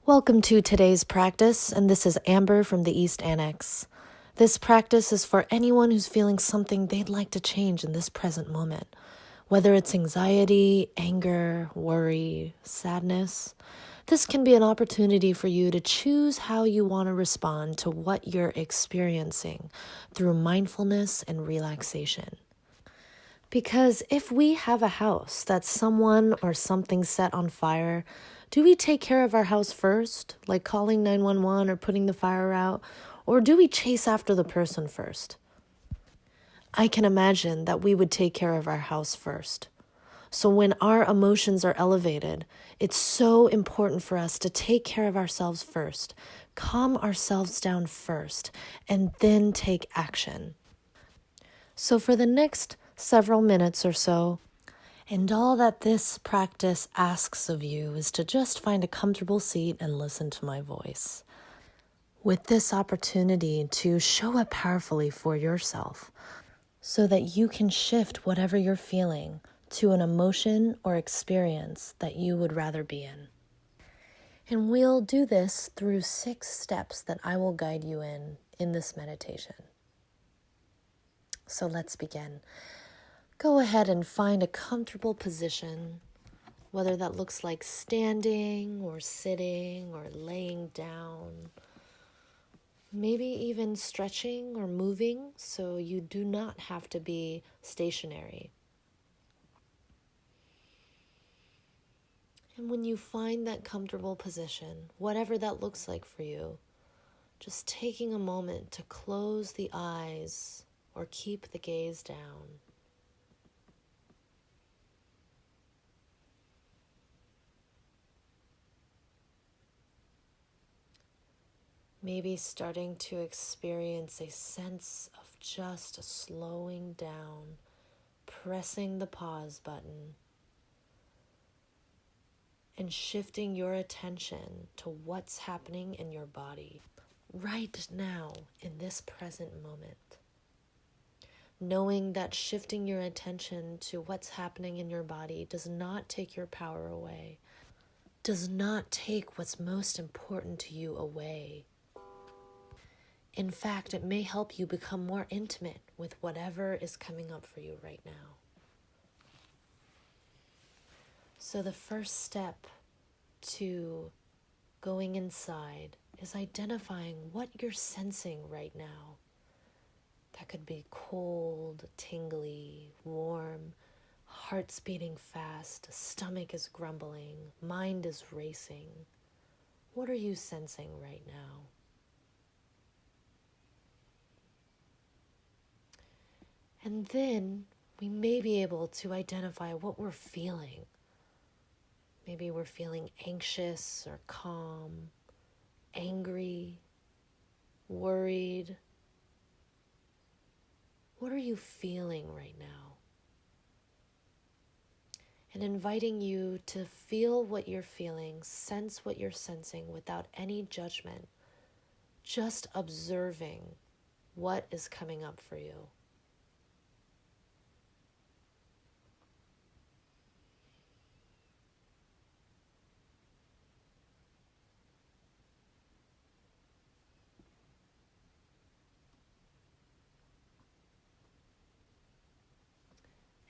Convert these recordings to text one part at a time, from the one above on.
Welcome to today's practice, and this is Amber from the East Annex. This practice is for anyone who's feeling something they'd like to change in this present moment, whether it's anxiety, anger, worry, sadness. This can be an opportunity for you to choose how you want to respond to what you're experiencing through mindfulness and relaxation. Because if we have a house that someone or something set on fire, do we take care of our house first, like calling 911 or putting the fire out, or do we chase after the person first? I can imagine that we would take care of our house first. So when our emotions are elevated, it's so important for us to take care of ourselves first, calm ourselves down first, and then take action. So for the next several minutes or so, and all that this practice asks of you is to just find a comfortable seat and listen to my voice. With this opportunity to show up powerfully for yourself so that you can shift whatever you're feeling to an emotion or experience that you would rather be in. And we'll do this through 6 steps that I will guide you in this meditation. So let's begin. Go ahead and find a comfortable position, whether that looks like standing or sitting or laying down, maybe even stretching or moving so you do not have to be stationary. And when you find that comfortable position, whatever that looks like for you, just taking a moment to close the eyes or keep the gaze down. Maybe starting to experience a sense of just slowing down, pressing the pause button, and shifting your attention to what's happening in your body right now in this present moment. Knowing that shifting your attention to what's happening in your body does not take your power away, does not take what's most important to you away. In fact, it may help you become more intimate with whatever is coming up for you right now. So the first step to going inside is identifying what you're sensing right now. That could be cold, tingly, warm, heart's beating fast, stomach is grumbling, mind is racing. What are you sensing right now? And then we may be able to identify what we're feeling. Maybe we're feeling anxious or calm, angry, worried. What are you feeling right now? And inviting you to feel what you're feeling, sense what you're sensing without any judgment, just observing what is coming up for you.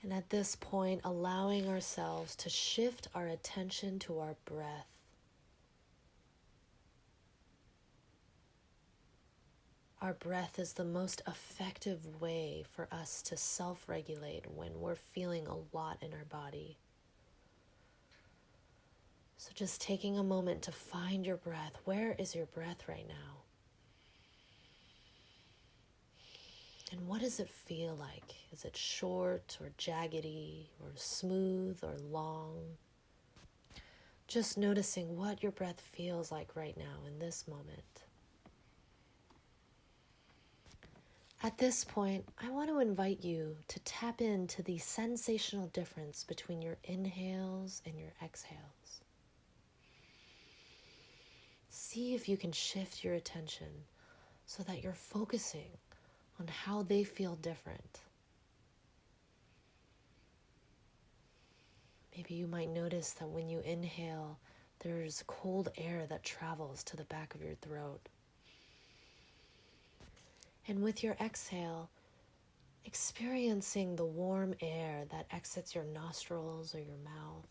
And at this point, allowing ourselves to shift our attention to our breath. Our breath is the most effective way for us to self-regulate when we're feeling a lot in our body. So just taking a moment to find your breath. Where is your breath right now? And what does it feel like? Is it short or jaggedy or smooth or long? Just noticing what your breath feels like right now in this moment. At this point, I want to invite you to tap into the sensational difference between your inhales and your exhales. See if you can shift your attention so that you're focusing on how they feel different. Maybe you might notice that when you inhale, There's cold air that travels to the back of your throat. And with your exhale, experiencing the warm air that exits your nostrils or your mouth.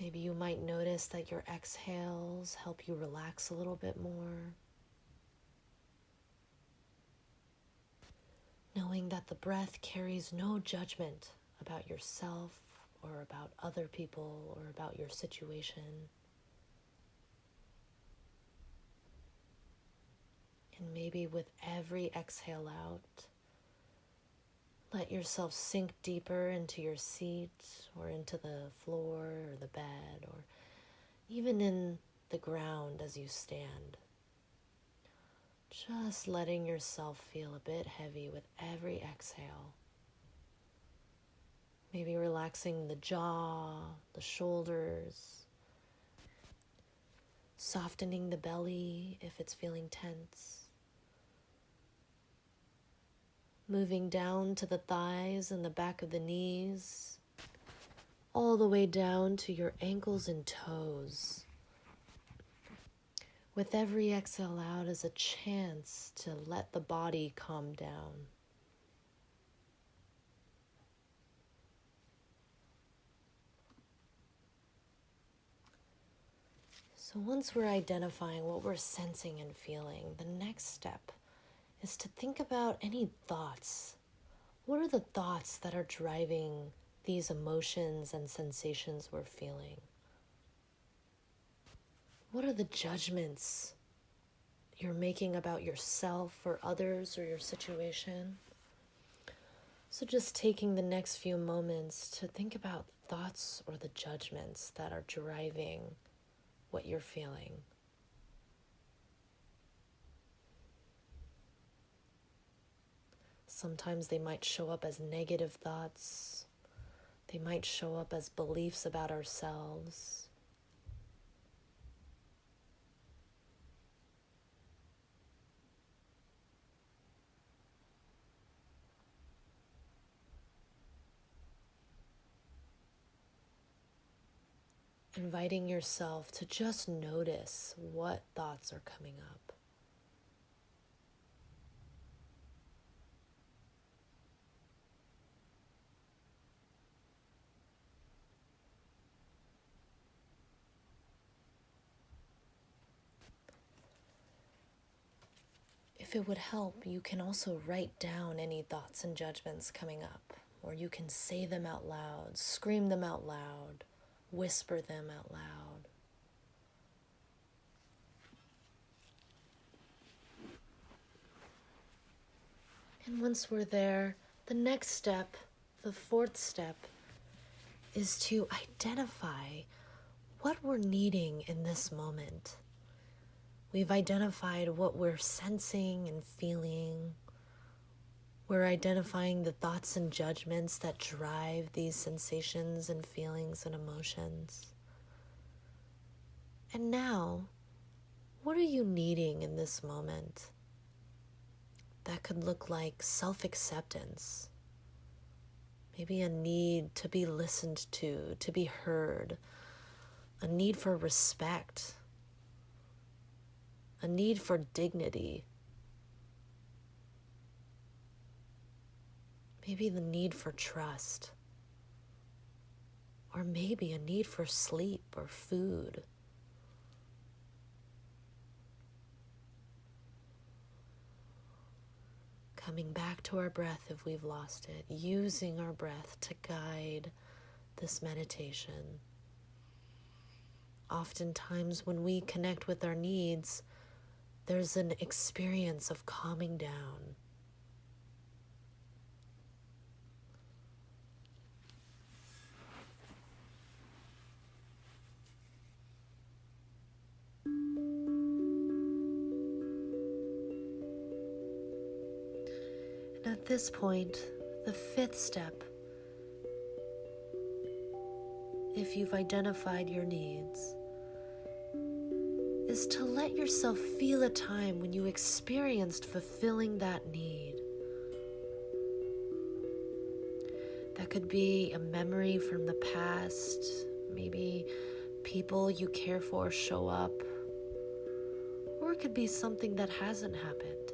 Maybe you might notice that your exhales help you relax a little bit more. Knowing that the breath carries no judgment about yourself or about other people or about your situation. And maybe with every exhale out, let yourself sink deeper into your seat or into the floor or the bed or even in the ground as you stand. Just letting yourself feel a bit heavy with every exhale. Maybe relaxing the jaw, the shoulders, softening the belly if it's feeling tense. Moving down to the thighs and the back of the knees, all the way down to your ankles and toes. With every exhale out is a chance to let the body calm down. So once we're identifying what we're sensing and feeling, the next step is to think about any thoughts. What are the thoughts that are driving these emotions and sensations we're feeling? What are the judgments you're making about yourself or others or your situation? So just taking the next few moments to think about thoughts or the judgments that are driving what you're feeling. Sometimes they might show up as negative thoughts. They might show up as beliefs about ourselves. Inviting yourself to just notice what thoughts are coming up. If it would help, you can also write down any thoughts and judgments coming up, or you can say them out loud, scream them out loud, whisper them out loud. And once we're there, the next step, the fourth step, is to identify what we're needing in this moment. We've identified what we're sensing and feeling. We're identifying the thoughts and judgments that drive these sensations and feelings and emotions. And now, what are you needing in this moment? That could look like self-acceptance. Maybe a need to be listened to be heard. A need for respect. A need for dignity. Maybe the need for trust. Or maybe a need for sleep or food. Coming back to our breath if we've lost it, using our breath to guide this meditation. Oftentimes when we connect with our needs, there's an experience of calming down. And at this point, the fifth step, if you've identified your needs, is to let yourself feel a time when you experienced fulfilling that need. That That could be a memory from the past, maybe people you care for show up, or it could be something that hasn't happened,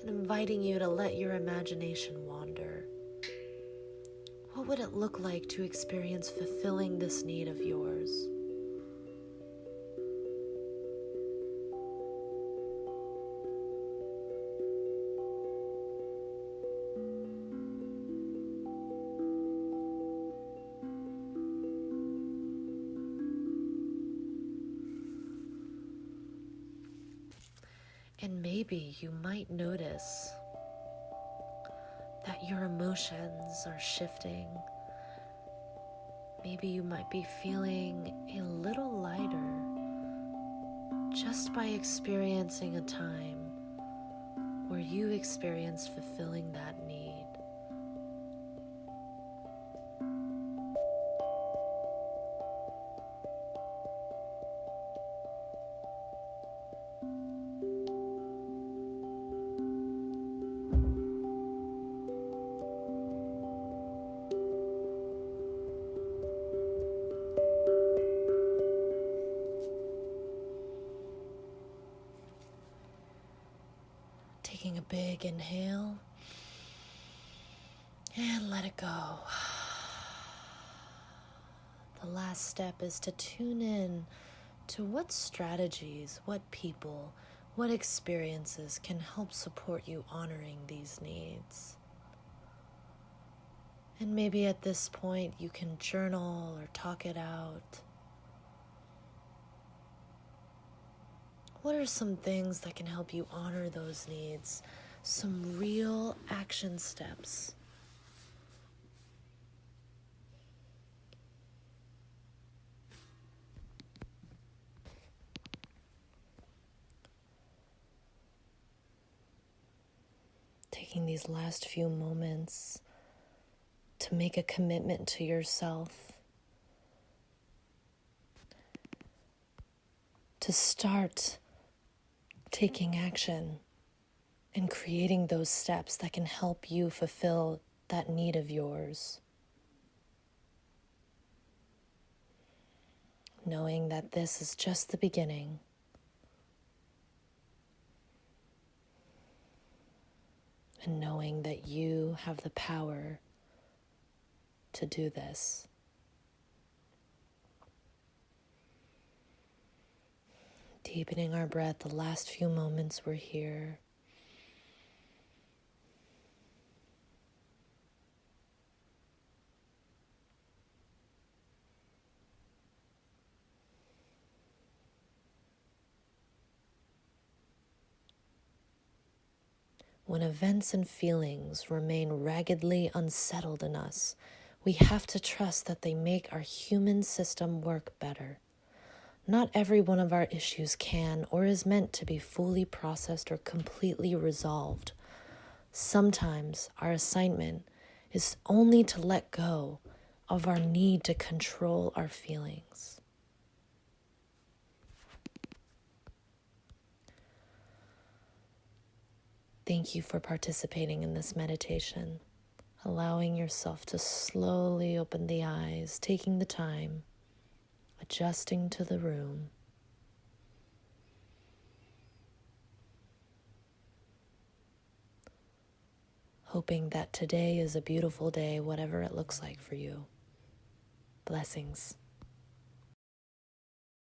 and inviting you to let your imagination wander. What would it look like to experience fulfilling this need of yours? And maybe you might notice that your emotions are shifting. Maybe you might be feeling a little lighter just by experiencing a time where you experienced fulfilling that need. Taking a big inhale and let it go. The last step is to tune in to what strategies, what people, what experiences can help support you honoring these needs. And maybe at this point you can journal or talk it out. What are some things that can help you honor those needs? Some real action steps. Taking these last few moments to make a commitment to yourself, to start taking action and creating those steps that can help you fulfill that need of yours. Knowing that this is just the beginning. And knowing that you have the power to do this. Deepening our breath, the last few moments we're here. When events and feelings remain raggedly unsettled in us, we have to trust that they make our human system work better. Not every one of our issues can or is meant to be fully processed or completely resolved. Sometimes our assignment is only to let go of our need to control our feelings. Thank you for participating in this meditation, allowing yourself to slowly open the eyes, taking the time, adjusting to the room. Hoping that today is a beautiful day, whatever it looks like for you. Blessings.